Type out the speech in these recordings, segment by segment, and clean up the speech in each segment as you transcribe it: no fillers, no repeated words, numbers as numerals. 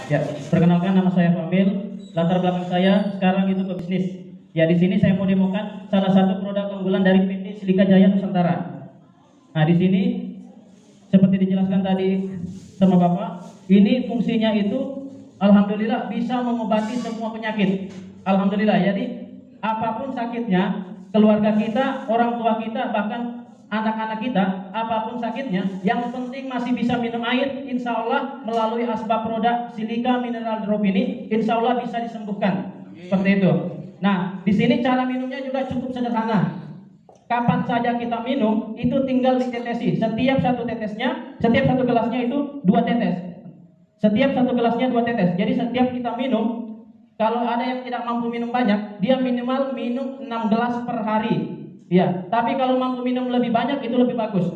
Ya, perkenalkan nama saya Famil. Latar belakang saya sekarang itu pebisnis. Ya, di sini saya mau demokan salah satu produk unggulan dari PT Silika Jaya Nusantara. Nah, di sini seperti dijelaskan tadi sama Bapak, ini fungsinya itu alhamdulillah bisa mengobati semua penyakit. Alhamdulillah. Jadi apapun sakitnya, keluarga kita, orang tua kita, bahkan anak-anak kita, apapun sakitnya, yang penting masih bisa minum air. Insya Allah melalui asbab produk Silika Mineral Drop ini, insya Allah bisa disembuhkan. Seperti itu. Nah, di sini cara minumnya juga cukup sederhana. Kapan saja kita minum, itu tinggal ditetesi. Setiap satu gelasnya itu 2 tetes. Setiap satu gelasnya 2 tetes. Jadi setiap kita minum, kalau ada yang tidak mampu minum banyak, dia minimal minum 6 gelas per hari. Ya, tapi kalau mampu minum lebih banyak itu lebih bagus.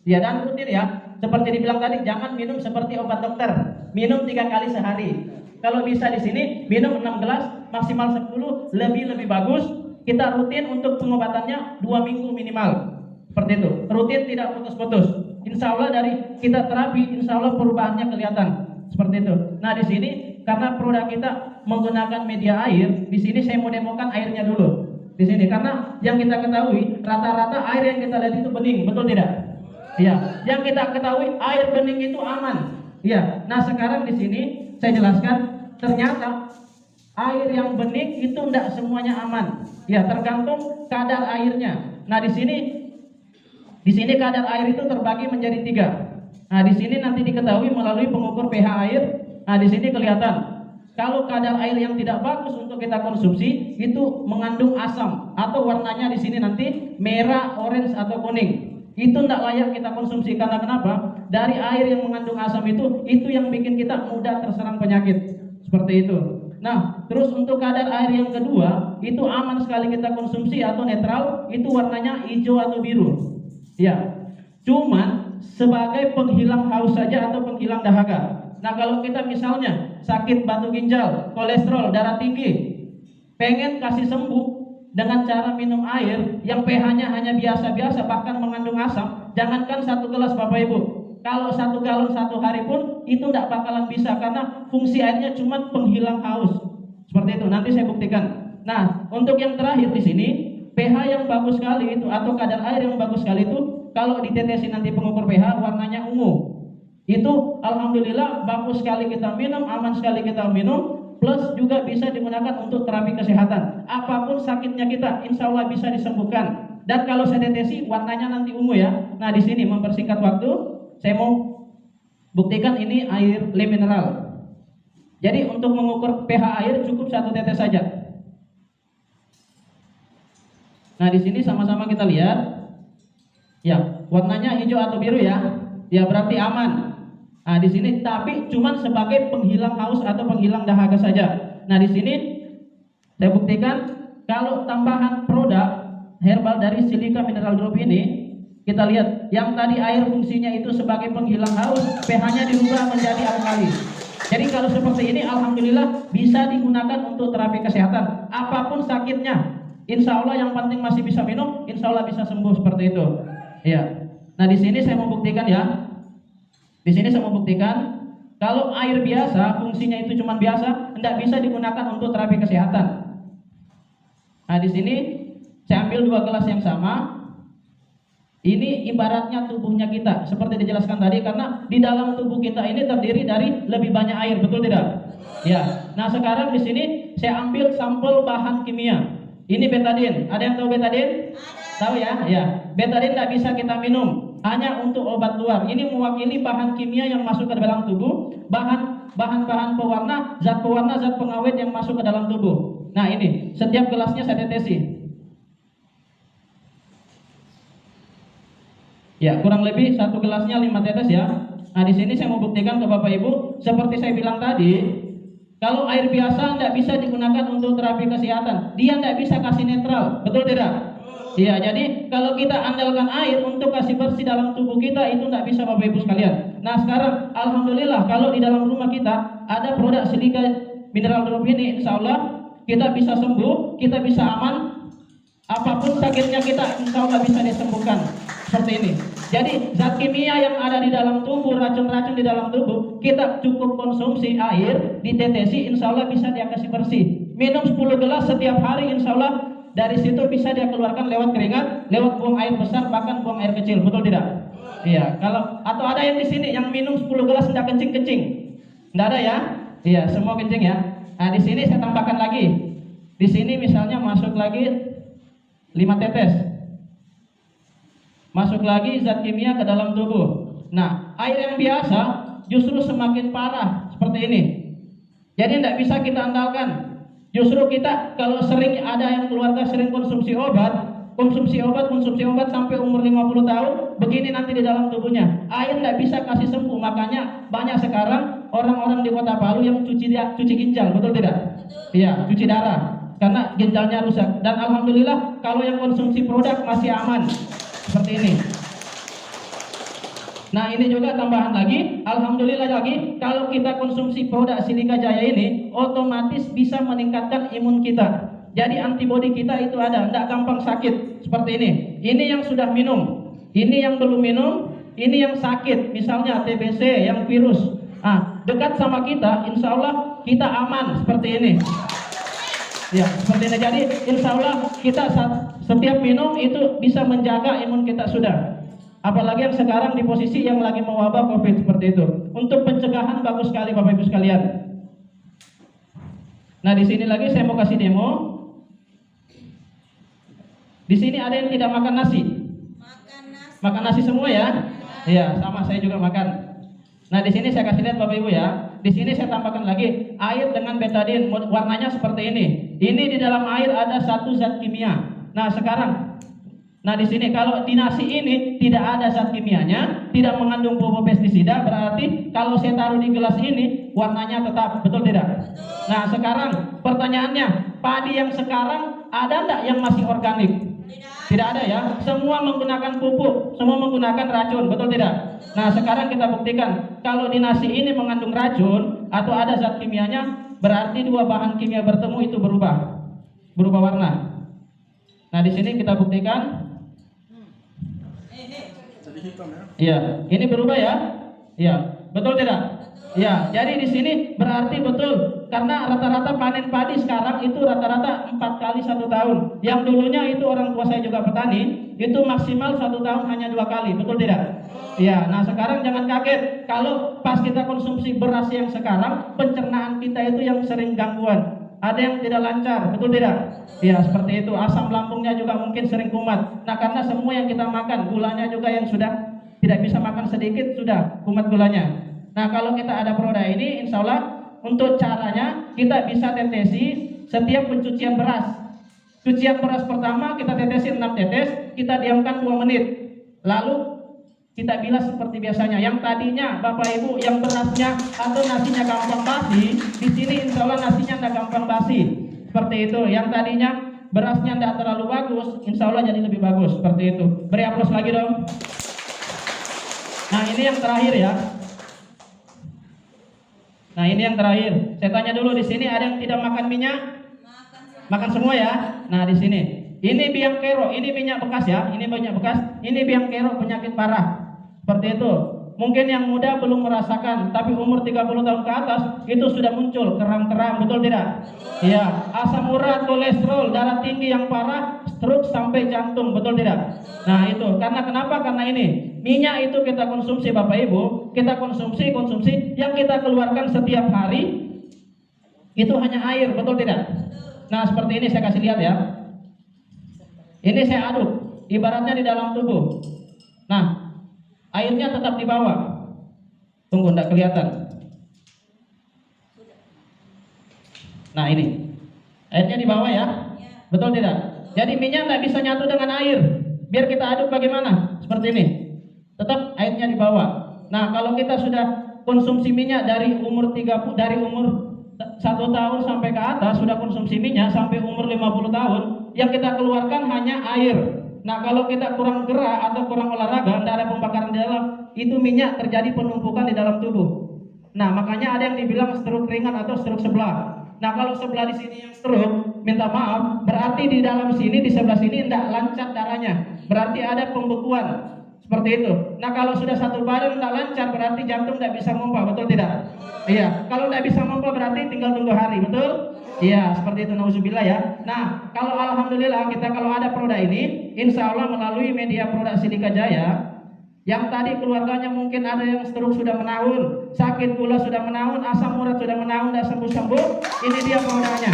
Ya, dan rutin ya. Seperti dibilang tadi, jangan minum seperti obat dokter. Minum 3 kali sehari. Kalau bisa di sini minum 6 gelas, maksimal 10, lebih bagus. Kita rutin untuk pengobatannya 2 minggu minimal. Seperti itu. Rutin tidak putus-putus. Insya Allah dari kita terapi, insya Allah perubahannya kelihatan. Seperti itu. Nah, di sini karena produk kita menggunakan media air, di sini saya mau demokan airnya dulu. Di sini karena yang kita ketahui rata-rata air yang kita lihat itu bening, betul tidak? Iya. Yang kita ketahui air bening itu aman. Iya. Nah, sekarang di sini saya jelaskan ternyata air yang bening itu tidak semuanya aman. Ya, tergantung kadar airnya. Nah, di sini kadar air itu terbagi menjadi 3. Nah, di sini nanti diketahui melalui pengukur pH air. Nah, di sini kelihatan kalau kadar air yang tidak bagus untuk kita konsumsi itu mengandung asam atau warnanya di sini nanti merah, orange atau kuning. Itu tidak layak kita konsumsi karena kenapa? Dari air yang mengandung asam itu yang bikin kita mudah terserang penyakit. Seperti itu. Nah, terus untuk kadar air yang kedua, itu aman sekali kita konsumsi atau netral, itu warnanya hijau atau biru. Ya. Cuman sebagai penghilang haus saja atau penghilang dahaga. Nah, kalau kita misalnya sakit batu ginjal, kolesterol, darah tinggi, pengen kasih sembuh dengan cara minum air yang pH-nya hanya biasa-biasa bahkan mengandung asam, jangankan 1 gelas Bapak Ibu, kalau 1 galon 1 hari pun itu tidak bakalan bisa karena fungsi airnya cuma penghilang haus. Seperti itu, nanti saya buktikan. Nah, untuk yang terakhir di sini, pH yang bagus sekali itu atau kadar air yang bagus sekali itu kalau ditetesi nanti pengukur pH warnanya ungu. Itu alhamdulillah bagus sekali kita minum, aman sekali kita minum, plus juga bisa digunakan untuk terapi kesehatan. Apapun sakitnya kita, insya Allah bisa disembuhkan. Dan kalau saya tetesi warnanya nanti ungu ya. Nah, di sini mempersingkat waktu, saya mau buktikan ini air le mineral. Jadi untuk mengukur pH air cukup 1 tetes saja. Nah, di sini sama-sama kita lihat. Ya, warnanya hijau atau biru ya. Ya, berarti aman. Nah, di sini tapi cuman sebagai penghilang haus atau penghilang dahaga saja. Nah, di sini saya buktikan kalau tambahan produk herbal dari Silika Mineral Drop ini, kita lihat yang tadi air fungsinya itu sebagai penghilang haus, pH-nya dirubah menjadi alkali. Jadi kalau seperti ini alhamdulillah bisa digunakan untuk terapi kesehatan. Apapun sakitnya, insya Allah yang penting masih bisa minum, insya Allah bisa sembuh seperti itu. Ya. Nah, di sini saya mau buktikan ya. Di sini saya mau buktikan kalau air biasa fungsinya itu cuma biasa, tidak bisa digunakan untuk terapi kesehatan. Nah, di sini saya ambil 2 gelas yang sama. Ini ibaratnya tubuhnya kita, seperti dijelaskan tadi, karena di dalam tubuh kita ini terdiri dari lebih banyak air, betul tidak? Ya. Nah, sekarang di sini saya ambil sampel bahan kimia. Ini betadin. Ada yang tahu betadin? Tahu ya? Ya. Betadin tidak bisa kita minum. Hanya untuk obat luar. Ini mewakili bahan kimia yang masuk ke dalam tubuh, bahan-bahan pewarna, zat pengawet yang masuk ke dalam tubuh. Nah, ini setiap gelasnya saya tetesi. Ya, kurang lebih 1 gelasnya 5 tetes ya. Nah, di sini saya mau buktikan ke Bapak Ibu, seperti saya bilang tadi, kalau air biasa tidak bisa digunakan untuk terapi kesehatan, dia tidak bisa kasih netral, betul tidak? Iya, jadi kalau kita andalkan air untuk kasih bersih dalam tubuh kita itu tidak bisa Bapak Ibu sekalian. Nah, sekarang alhamdulillah kalau di dalam rumah kita ada produk Silika Mineral Drop ini, insya Allah kita bisa sembuh, kita bisa aman. Apapun sakitnya kita insya Allah bisa disembuhkan. Seperti ini. Jadi zat kimia yang ada di dalam tubuh, racun-racun di dalam tubuh, kita cukup konsumsi air, ditetesi, insya Allah bisa dia kasih bersih. Minum 10 gelas setiap hari, insya Allah dari situ bisa dia keluarkan lewat keringat, lewat buang air besar, bahkan buang air kecil. Betul tidak? Iya. Kalau atau ada yang di sini yang minum 10 gelas tidak kencing-kencing? Tidak ada ya? Iya, semua kencing ya. Nah, di sini saya tambahkan lagi. Di sini misalnya masuk lagi 5 tetes. Masuk lagi zat kimia ke dalam tubuh. Nah, air yang biasa justru semakin parah seperti ini. Jadi tidak bisa kita andalkan. Justru kita kalau sering ada yang keluarga sering konsumsi obat sampai umur 50 tahun, begini nanti di dalam tubuhnya. Air tidak bisa kasih sembuh. Makanya banyak sekarang orang-orang di Kota Palu yang cuci ginjal, betul tidak? Iya, cuci darah karena ginjalnya rusak. Dan alhamdulillah kalau yang konsumsi produk masih aman. Seperti ini. Nah, ini juga tambahan lagi, alhamdulillah lagi, kalau kita konsumsi produk Silika Jaya ini, otomatis bisa meningkatkan imun kita. Jadi antibodi kita itu ada, tidak gampang sakit. Seperti ini. Ini yang sudah minum, ini yang belum minum, ini yang sakit, misalnya TBC, yang virus. Ah, dekat sama kita, insya Allah kita aman. Seperti ini. Ya, seperti ini. Jadi insya Allah kita setiap minum itu bisa menjaga imun kita sudah. Apalagi yang sekarang di posisi yang lagi mewabah COVID seperti itu. Untuk pencegahan bagus sekali Bapak Ibu sekalian. Nah, di sini lagi saya mau kasih demo. Di sini ada yang tidak makan nasi. Makan nasi semua ya? Iya, sama saya juga makan. Nah, di sini saya kasih lihat Bapak Ibu ya. Di sini saya tambahkan lagi air dengan betadine, warnanya seperti ini. Ini di dalam air ada satu zat kimia. Nah, sekarang, di sini kalau di nasi ini tidak ada zat kimianya, tidak mengandung pupuk pestisida, berarti kalau saya taruh di gelas ini warnanya tetap, betul tidak? Nah, sekarang pertanyaannya, padi yang sekarang ada enggak yang masih organik? Tidak ada ya, semua menggunakan pupuk, semua menggunakan racun, betul tidak? Nah, sekarang kita buktikan, kalau di nasi ini mengandung racun atau ada zat kimianya, berarti dua bahan kimia bertemu itu berubah warna. Nah, di sini kita buktikan. Iya, ini berubah ya? Iya, betul tidak? Ya, jadi di sini berarti betul karena rata-rata panen padi sekarang itu rata-rata 4 kali 1 tahun. Yang dulunya itu orang tua saya juga petani, itu maksimal 1 tahun hanya 2 kali, betul tidak? Ya, nah sekarang jangan kaget kalau pas kita konsumsi beras yang sekarang pencernaan kita itu yang sering gangguan. Ada yang tidak lancar, betul tidak? Ya, seperti itu. Asam lambungnya juga mungkin sering kumat. Nah, karena semua yang kita makan, gulanya juga yang sudah tidak bisa makan sedikit sudah kumat gulanya. Nah, kalau kita ada produk ini, insya Allah untuk caranya kita bisa tetesi setiap pencucian beras. Cucian beras pertama kita tetesi 6 tetes, kita diamkan 2 menit. Lalu kita bilas seperti biasanya. Yang tadinya Bapak Ibu yang berasnya atau nasinya gampang basi, di sini insya Allah nasinya tidak gampang basi. Seperti itu. Yang tadinya berasnya tidak terlalu bagus, insya Allah jadi lebih bagus. Seperti itu. Beri aplaus lagi dong. Nah, ini yang terakhir ya. Nah, ini yang terakhir. Saya tanya dulu, di sini ada yang tidak makan minyak? Makan semua ya. Nah, di sini. Ini biang kerok, ini minyak bekas ya. Ini minyak bekas. Ini biang kerok penyakit parah. Seperti itu. Mungkin yang muda belum merasakan, tapi umur 30 tahun ke atas itu sudah muncul keram-keram, betul tidak? Iya, asam urat, kolesterol, darah tinggi yang parah, stroke sampai jantung, betul tidak? Nah, itu. Karena kenapa? Karena ini minyak itu kita konsumsi Bapak Ibu, kita konsumsi yang kita keluarkan setiap hari itu hanya air, betul tidak? Nah, seperti ini saya kasih lihat ya. Ini saya aduk, ibaratnya di dalam tubuh. Nah, airnya tetap di bawah. Tunggu, tidak kelihatan. Nah, ini airnya di bawah ya, betul tidak? Jadi minyak tidak bisa nyatu dengan air. Biar kita aduk bagaimana? Seperti ini. Tetap airnya di bawah. Nah, kalau kita sudah konsumsi minyak dari umur 1 tahun sampai ke atas, sudah konsumsi minyak sampai umur 50 tahun, yang kita keluarkan hanya air. Nah, kalau kita kurang gerak atau kurang olahraga, tidak ada pembakaran di dalam, itu minyak terjadi penumpukan di dalam tubuh. Nah, makanya ada yang dibilang stroke ringan atau stroke sebelah. Nah, kalau sebelah di sini yang stroke, minta maaf, berarti di dalam sini, di sebelah sini tidak lancar darahnya. Berarti ada pembekuan. Seperti itu. Nah, kalau sudah satu badan tidak lancar berarti jantung tidak bisa memompa, betul tidak? Iya. Kalau tidak bisa memompa berarti tinggal tunggu hari, betul? Iya, seperti itu. Nauzubillah ya. Nah, kalau alhamdulillah kita kalau ada produk ini, insya Allah melalui media produk Silika Jaya, yang tadi keluarganya mungkin ada yang stroke sudah menahun, sakit gula sudah menahun, asam urat sudah menahun, dan sembuh-sembuh, ini dia produknya.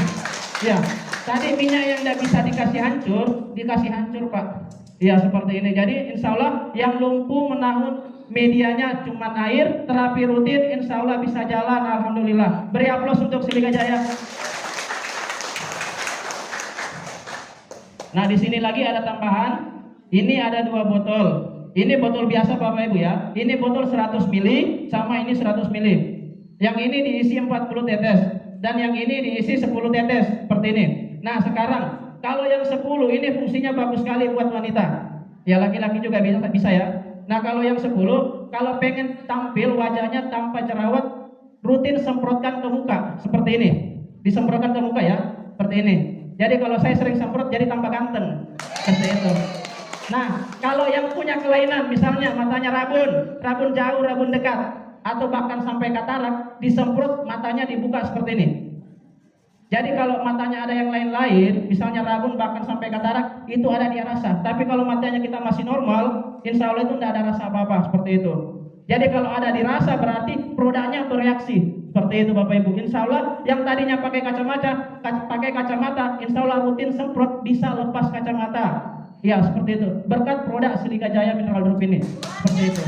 Ya, tadi minyak yang tidak bisa dikasih hancur Pak. Ya, seperti ini. Jadi insya Allah yang lumpuh menahun medianya cuma air, terapi rutin, insya Allah bisa jalan. Alhamdulillah. Beri aplaus untuk Silika Jaya. Nah, di sini lagi ada tambahan. Ini ada 2 botol. Ini botol biasa Bapak Ibu ya. Ini botol 100 ml sama ini 100 ml. Yang ini diisi 40 tetes dan yang ini diisi 10 tetes seperti ini. Nah, sekarang kalau yang 10 ini fungsinya bagus sekali buat wanita. Ya, laki-laki juga bisa ya. Nah, kalau yang 10 kalau pengen tampil wajahnya tanpa jerawat, rutin semprotkan ke muka seperti ini. Disemprotkan ke muka ya, seperti ini. Jadi kalau saya sering semprot jadi tambah ganteng. Seperti itu. Nah, kalau yang punya kelainan, misalnya matanya rabun jauh, rabun dekat, atau bahkan sampai katarak, disemprot matanya dibuka seperti ini. Jadi kalau matanya ada yang lain-lain, misalnya rabun bahkan sampai katarak, itu ada dia rasa. Tapi kalau matanya kita masih normal, insya Allah itu tidak ada rasa apa-apa seperti itu. Jadi kalau ada dirasa berarti produknya bereaksi. Seperti itu Bapak Ibu. Insya Allah yang tadinya pakai kacamata, insya Allah rutin semprot bisa lepas kacamata. Ya, seperti itu. Berkat produk Silika Jaya Mineral Drop ini. Seperti itu.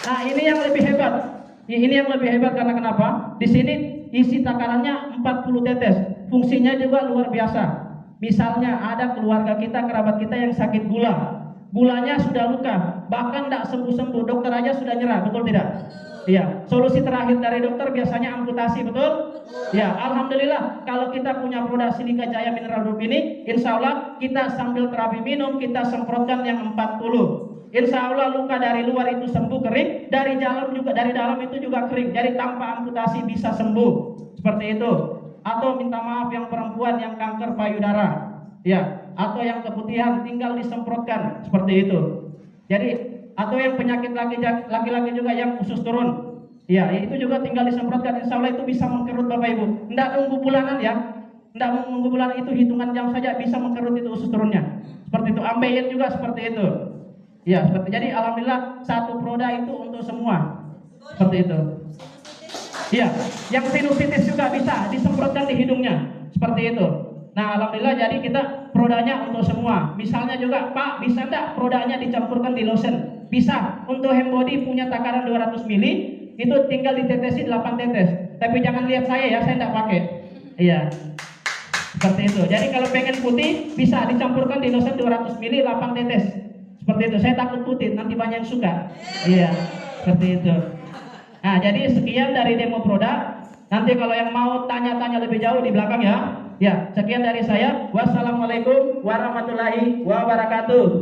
Nah, ini yang lebih hebat. Ini yang lebih hebat karena kenapa? Di sini isi takarannya 40 tetes. Fungsinya juga luar biasa. Misalnya ada keluarga kita, kerabat kita yang sakit gula. Gulanya sudah luka, bahkan tidak sembuh-sembuh. Dokter aja sudah nyerah, betul tidak? Iya. Solusi terakhir dari dokter biasanya amputasi, betul? Ya, alhamdulillah kalau kita punya produk Silika Jaya Mineral Drop ini, insya Allah kita sambil terapi minum, kita semprotkan yang 40. Insya Allah luka dari luar itu sembuh kering, dari dalam itu juga kering. Jadi tanpa amputasi bisa sembuh. Seperti itu. Atau minta maaf yang perempuan yang kanker payudara. Ya, atau yang keputihan tinggal disemprotkan seperti itu. Jadi atau yang penyakit laki-laki juga yang usus turun. Ya, itu juga tinggal disemprotkan. Insya Allah itu bisa mengkerut Bapak Ibu. Tidak nunggu bulanan ya. Tidak nunggu bulanan, itu hitungan jam saja bisa mengkerut itu usus turunnya. Seperti itu. Ambeien juga seperti itu. Ya, seperti. Jadi alhamdulillah satu produk itu untuk semua. Seperti itu. Ya, yang sinusitis juga bisa disemprotkan di hidungnya. Seperti itu. Nah, alhamdulillah jadi kita produknya untuk semua. Misalnya juga, Pak, bisa enggak produknya dicampurkan di lotion? Bisa. Untuk hand body punya takaran 200 ml, itu tinggal ditetesi 8 tetes. Tapi jangan lihat saya ya, saya enggak pakai. Iya. Seperti itu. Jadi kalau pengen putih, bisa dicampurkan di lotion 200 ml 8 tetes. Seperti itu. Saya takut putih, nanti banyak yang suka. Iya. Seperti itu. Nah, jadi sekian dari demo produk. Nanti kalau yang mau tanya-tanya lebih jauh di belakang ya. Ya, sekian dari saya. Wassalamualaikum warahmatullahi wabarakatuh.